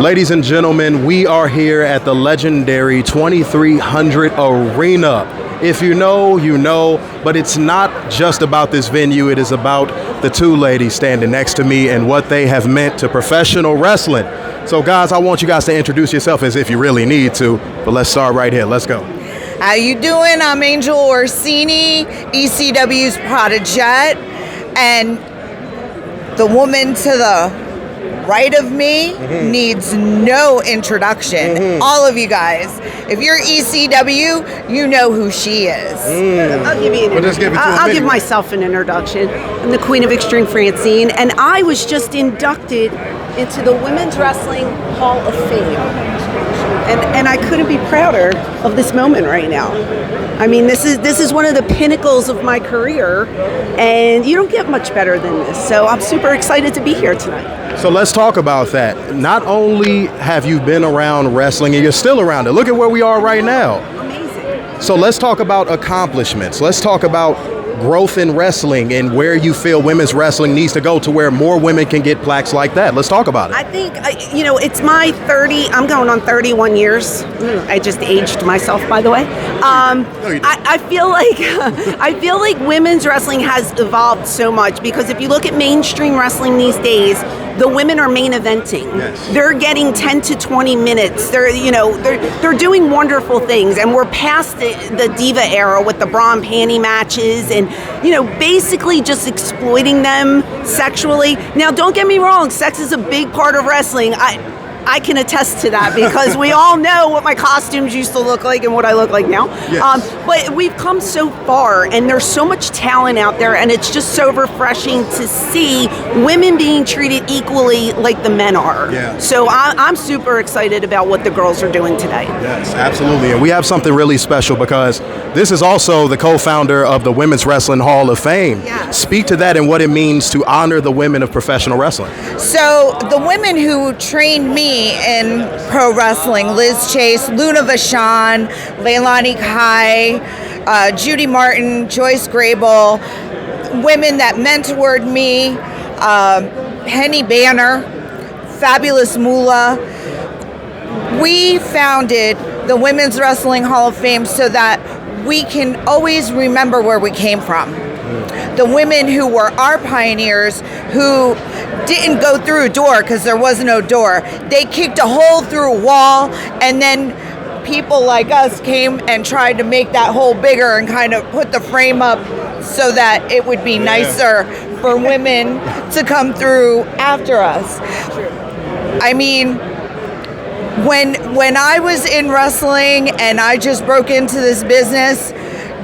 Ladies and gentlemen, we are here at the legendary 2300 Arena. If you know, you know, but it's not just about this venue. It is about the two ladies standing next to me and what they have meant to professional wrestling. So guys, I want you guys to introduce yourself as if you really need to, but let's start right here. Let's go. How you doing? I'm Angel Orsini, ECW's Prodigette, and the woman to the right of me needs no introduction. All of you guys, if you're ECW, you know who she is. I'll give you I'll give myself an introduction. I'm the Queen of Extreme, Francine, and I was just inducted into the Women's Wrestling Hall of Fame. And I couldn't be prouder of this moment right now. I mean, this is one of the pinnacles of my career, and you don't get much better than this. So I'm super excited to be here tonight. So let's talk about that. Not only have you been around wrestling and you're still around it, look at where we are right now. Amazing. So let's talk about accomplishments. Let's talk about growth in wrestling and where you feel women's wrestling needs to go to where more women can get plaques like that. Let's talk about it. I think, it's my I'm going on 31 years. I just aged myself, by the way. I feel like women's wrestling has evolved so much, because if you look at mainstream wrestling these days, the women are main eventing. Yes. They're getting 10 to 20 minutes. They're doing wonderful things, and we're past the diva era with the bra and panty matches and basically just exploiting them sexually. Now, don't get me wrong, sex is a big part of wrestling. I can attest to that, because we all know what my costumes used to look like and what I look like now. Yes. But we've come so far, and there's so much talent out there, and it's just so refreshing to see women being treated equally like the men are. Yeah. So I'm super excited about what the girls are doing today. Yes, absolutely. And we have something really special, because this is also the co-founder of the Women's Wrestling Hall of Fame. Yes. Speak to that and what it means to honor the women of professional wrestling. So the women who trained me in pro wrestling, Liz Chase, Luna Vachon, Leilani Kai, Judy Martin, Joyce Grable, women that mentored me, Penny Banner, Fabulous Moolah. We founded the Women's Wrestling Hall of Fame so that we can always remember where we came from. The women who were our pioneers, who didn't go through a door because there was no door. They kicked a hole through a wall, and then people like us came and tried to make that hole bigger and kind of put the frame up so that it would be nicer for women to come through after us. I mean, when I was in wrestling and I just broke into this business,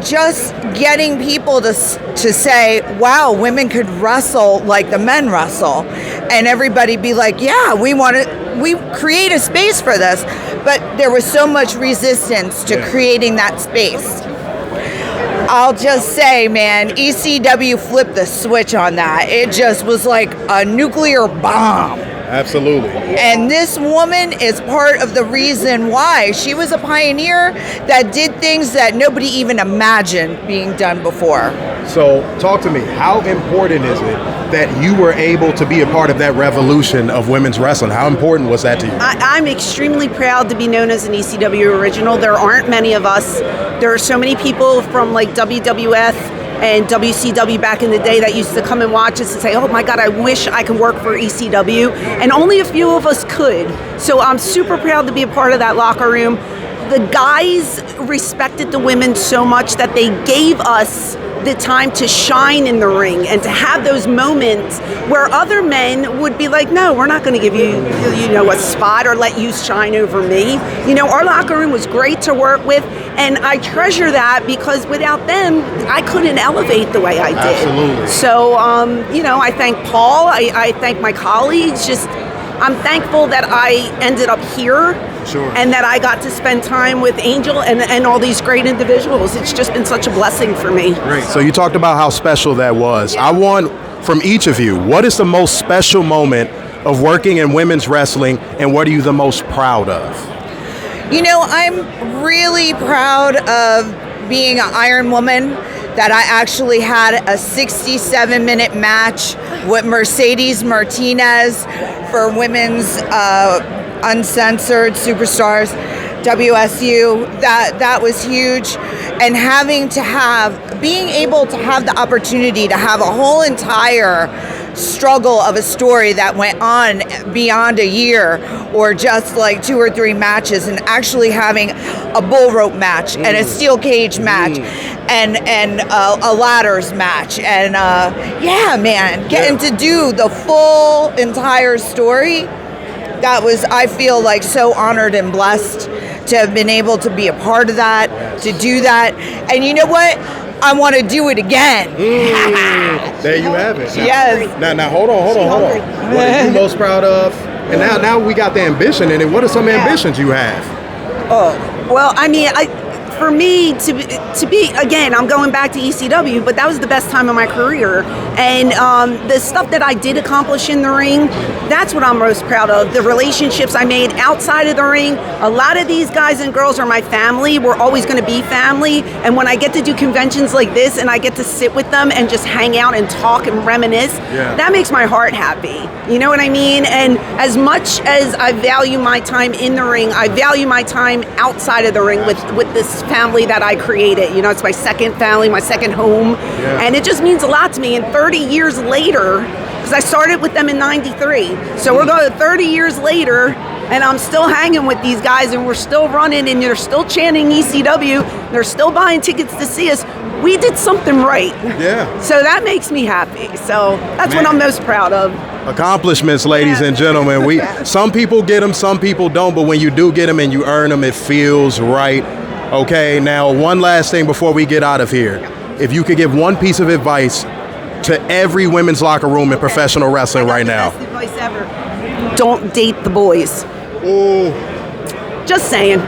just getting people to say, wow, women could wrestle like the men wrestle, and everybody be like, yeah, we create a space for this. But there was so much resistance to creating that space. I'll just say, man, ECW flipped the switch on that. It just was like a nuclear bomb. Absolutely. And this woman is part of the reason why. She was a pioneer that did things that nobody even imagined being done before. So talk to me. How important is it that you were able to be a part of that revolution of women's wrestling? How important was that to you? I'm extremely proud to be known as an ECW original. There aren't many of us. There are so many people from like WWF and WCW back in the day that used to come and watch us and say, oh my God, I wish I could work for ECW. And only a few of us could. So I'm super proud to be a part of that locker room. The guys respected the women so much that they gave us the time to shine in the ring and to have those moments where other men would be like, no, we're not going to give you, a spot or let you shine over me. Our locker room was great to work with, and I treasure that, because without them, I couldn't elevate the way I did. Absolutely. So, I thank Paul. I thank my colleagues. I'm thankful that I ended up here. Sure. And that I got to spend time with Angel and all these great individuals. It's just been such a blessing for me. Great. So you talked about how special that was. Yeah. I want from each of you, what is the most special moment of working in women's wrestling, and what are you the most proud of? I'm really proud of being an Iron Woman, that I actually had a 67-minute match with Mercedes Martinez for women's Uncensored Superstars, WSU. That was huge, and being able to have the opportunity to have a whole entire struggle of a story that went on beyond a year or just like 2 or 3 matches, and actually having a bull rope match and a steel cage match and a ladders match, and getting to do the full entire story. That was, I feel like, so honored and blessed to have been able to be a part of that, to do that. And you know what? I want to do it again. There you have it. Yes. Now hold on. What are you most proud of? And now we got the ambition in it. What are some ambitions you have? Well, I mean, for me to be again, I'm going back to ECW, but that was the best time of my career. And the stuff that I did accomplish in the ring, that's what I'm most proud of. The relationships I made outside of the ring. A lot of these guys and girls are my family. We're always going to be family. And when I get to do conventions like this and I get to sit with them and just hang out and talk and reminisce, that makes my heart happy. You know what I mean? And as much as I value my time in the ring, I value my time outside of the ring with this family that I created. You know, it's my second family, my second home. And it just means a lot to me. And 30 years later, because I started with them in 93. So we're going 30 years later, and I'm still hanging with these guys, and we're still running, and they're still chanting ECW. They're still buying tickets to see us. We did something right. So that makes me happy. So that's what I'm most proud of. Accomplishments, ladies and gentlemen. Some people get them, some people don't, but when you do get them and you earn them, it feels right. Okay, now one last thing before we get out of here. If you could give one piece of advice to every women's locker room in professional wrestling right now. Best advice ever. Don't date the boys. Just saying.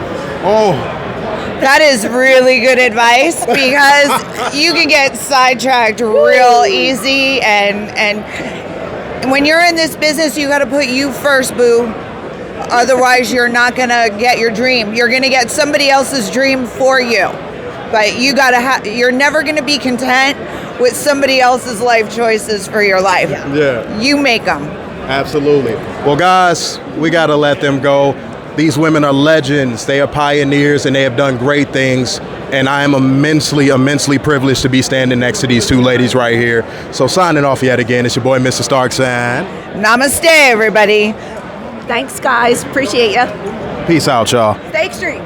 That is really good advice, because you can get sidetracked real easy, and when you're in this business, you got to put you first, boo. Otherwise, you're not going to get your dream. You're going to get somebody else's dream for you. But you got to you're never going to be content with somebody else's life choices for your life. You make them. Absolutely. Well, guys, we got to let them go. These women are legends. They are pioneers, and they have done great things. And I am immensely, immensely privileged to be standing next to these two ladies right here. So signing off yet again, it's your boy, Mr. Starkson. Namaste, everybody. Thanks, guys. Appreciate you. Peace out, y'all. Stay extreme.